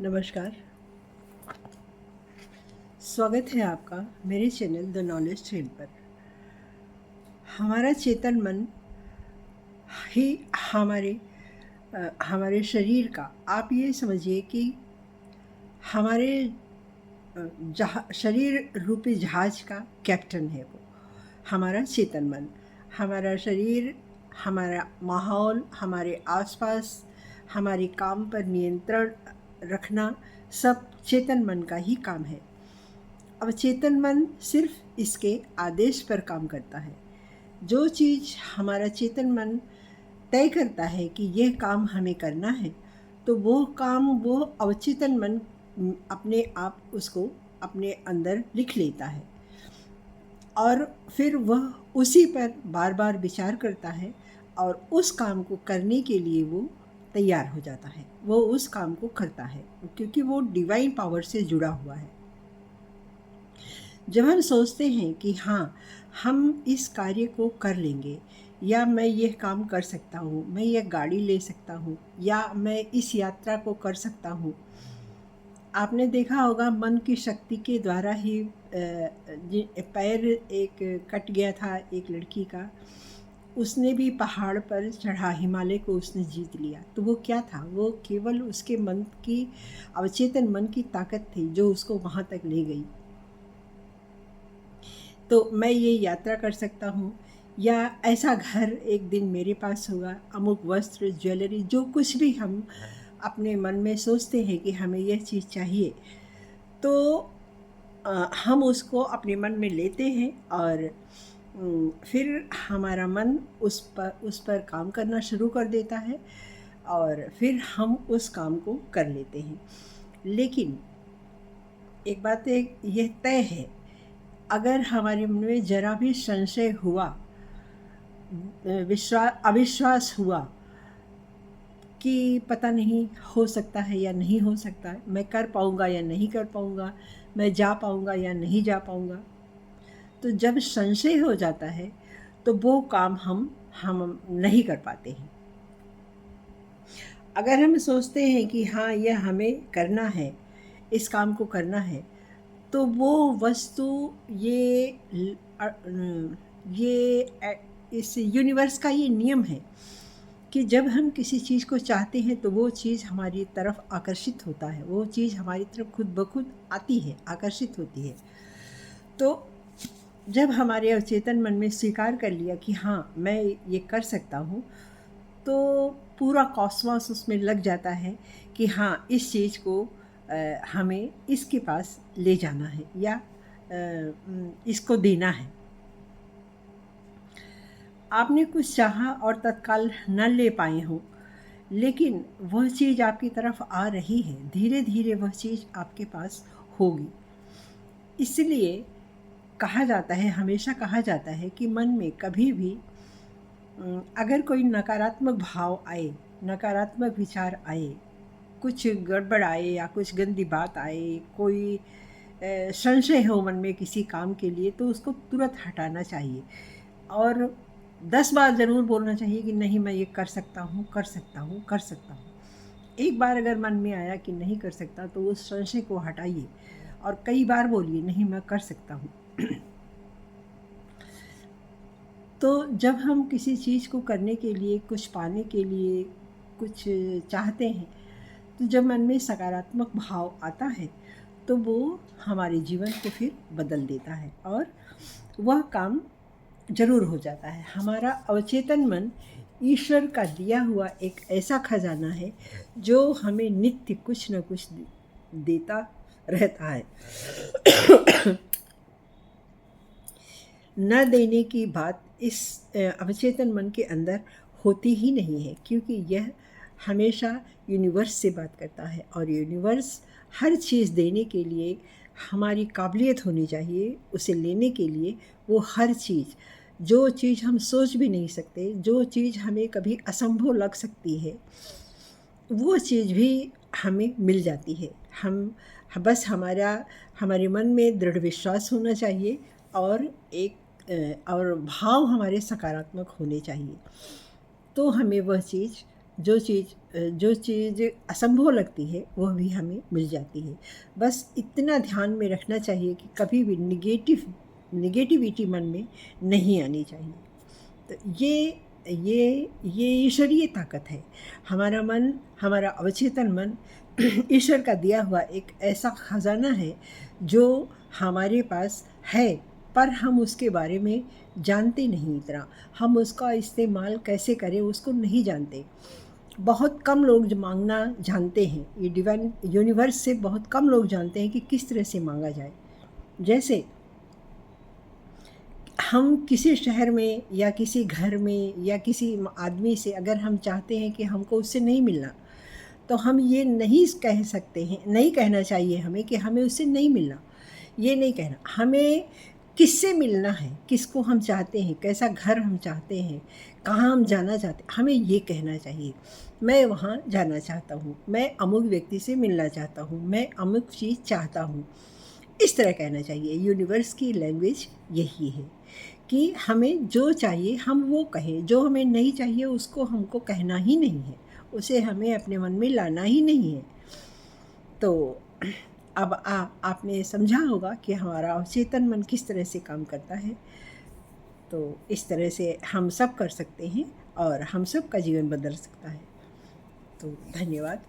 नमस्कार। स्वागत है आपका मेरे चैनल द नॉलेज ट्रेन पर। हमारा चेतन मन ही हमारे शरीर का, आप ये समझिए कि हमारे शरीर रूपी जहाज का कैप्टन है वो हमारा चेतन मन। हमारा शरीर, हमारा माहौल, हमारे आसपास, हमारे काम पर नियंत्रण रखना सब चेतन मन का ही काम है। अब चेतन मन सिर्फ इसके आदेश पर काम करता है। जो चीज़ हमारा चेतन मन तय करता है कि यह काम हमें करना है, तो वो काम वो अवचेतन मन अपने आप उसको अपने अंदर लिख लेता है और फिर वह उसी पर बार बार विचार करता है और उस काम को करने के लिए वो तैयार हो जाता है। वो उस काम को करता है क्योंकि वो डिवाइन पावर से जुड़ा हुआ है। जब हम सोचते हैं कि हाँ, हम इस कार्य को कर लेंगे, या मैं यह काम कर सकता हूँ, मैं यह गाड़ी ले सकता हूँ, या मैं इस यात्रा को कर सकता हूँ। आपने देखा होगा मन की शक्ति के द्वारा ही पैर एक कट गया था एक लड़की का, उसने भी पहाड़ पर चढ़ा, हिमालय को उसने जीत लिया। तो वो क्या था? वो केवल उसके मन की, अवचेतन मन की ताकत थी जो उसको वहाँ तक ले गई। तो मैं ये यात्रा कर सकता हूँ, या ऐसा घर एक दिन मेरे पास होगा, अमुक वस्त्र, ज्वेलरी, जो कुछ भी हम अपने मन में सोचते हैं कि हमें यह चीज़ चाहिए, तो हम उसको अपने मन में लेते हैं और फिर हमारा मन उस पर काम करना शुरू कर देता है और फिर हम उस काम को कर लेते हैं। लेकिन एक बात यह तय है, अगर हमारे मन में जरा भी संशय हुआ, अविश्वास हुआ कि पता नहीं हो सकता है या नहीं हो सकता, मैं कर पाऊँगा या नहीं कर पाऊँगा, मैं जा पाऊँगा या नहीं जा पाऊँगा, तो जब संशय हो जाता है तो वो काम हम नहीं कर पाते हैं। अगर हम सोचते हैं कि हाँ, यह हमें करना है, इस काम को करना है, तो वो वस्तु इस यूनिवर्स का ये नियम है कि जब हम किसी चीज़ को चाहते हैं तो वो चीज़ हमारी तरफ आकर्षित होता है, वो चीज़ हमारी तरफ खुद ब खुद आती है, आकर्षित होती है। तो जब हमारे अवचेतन मन में स्वीकार कर लिया कि हाँ, मैं ये कर सकता हूँ, तो पूरा कॉस्मॉस उसमें लग जाता है कि हाँ, इस चीज़ को हमें इसके पास ले जाना है या इसको देना है। आपने कुछ चाहा और तत्काल न ले पाए हो, लेकिन वह चीज़ आपकी तरफ आ रही है, धीरे धीरे वह चीज़ आपके पास होगी। इसलिए कहा जाता है, हमेशा कहा जाता है कि मन में कभी भी अगर कोई नकारात्मक भाव आए, नकारात्मक विचार आए, कुछ गड़बड़ आए या कुछ गंदी बात आए, कोई संशय हो मन में किसी काम के लिए, तो उसको तुरंत हटाना चाहिए और 10 बार ज़रूर बोलना चाहिए कि नहीं, मैं ये कर सकता हूँ, कर सकता हूँ, कर सकता हूँ। एक बार अगर मन में आया कि नहीं कर सकता, तो उस संशय को हटाइए और कई बार बोलिए, नहीं, मैं कर सकता हूँ। तो जब हम किसी चीज़ को करने के लिए, कुछ पाने के लिए कुछ चाहते हैं, तो जब मन में सकारात्मक भाव आता है तो वो हमारे जीवन को फिर बदल देता है और वह काम ज़रूर हो जाता है। हमारा अवचेतन मन ईश्वर का दिया हुआ एक ऐसा खजाना है जो हमें नित्य कुछ न कुछ देता रहता है। न देने की बात इस अवचेतन मन के अंदर होती ही नहीं है, क्योंकि यह हमेशा यूनिवर्स से बात करता है और यूनिवर्स हर चीज़ देने के लिए हमारी काबिलियत होनी चाहिए, उसे लेने के लिए वो हर चीज़, जो चीज़ हम सोच भी नहीं सकते, जो चीज़ हमें कभी असंभव लग सकती है, वो चीज़ भी हमें मिल जाती है। हम बस हमारे मन में दृढ़ विश्वास होना चाहिए और और भाव हमारे सकारात्मक होने चाहिए, तो हमें वह चीज़ जो चीज़ असंभव लगती है वह भी हमें मिल जाती है। बस इतना ध्यान में रखना चाहिए कि कभी भी निगेटिविटी मन में नहीं आनी चाहिए। तो ये ईश्वरीय ताकत है। हमारा मन, हमारा अवचेतन मन ईश्वर का दिया हुआ एक ऐसा खजाना है जो हमारे पास है, पर हम उसके बारे में जानते नहीं इतना। हम उसका इस्तेमाल कैसे करें उसको नहीं जानते। बहुत कम लोग जो मांगना जानते हैं, ये डिवाइन यूनिवर्स से बहुत कम लोग जानते हैं कि किस तरह से मांगा जाए। जैसे हम किसी शहर में या किसी घर में या किसी आदमी से अगर हम चाहते हैं कि हमको उससे नहीं मिलना, तो हम ये नहीं कह सकते हैं, नहीं कहना चाहिए हमें कि हमें उससे नहीं मिलना। ये नहीं कहना, हमें किससे मिलना है, किसको हम चाहते हैं, कैसा घर हम चाहते हैं, कहाँ हम जाना चाहते हैं, हमें ये कहना चाहिए, मैं वहाँ जाना चाहता हूँ, मैं अमुक व्यक्ति से मिलना चाहता हूँ, मैं अमुक चीज़ चाहता हूँ। इस तरह कहना चाहिए। यूनिवर्स की लैंग्वेज यही है कि हमें जो चाहिए हम वो कहें, जो हमें नहीं चाहिए उसको हमको कहना ही नहीं है, उसे हमें अपने मन में लाना ही नहीं है। तो अब आपने समझा होगा कि हमारा अवचेतन मन किस तरह से काम करता है। तो इस तरह से हम सब कर सकते हैं और हम सब का जीवन बदल सकता है। तो धन्यवाद।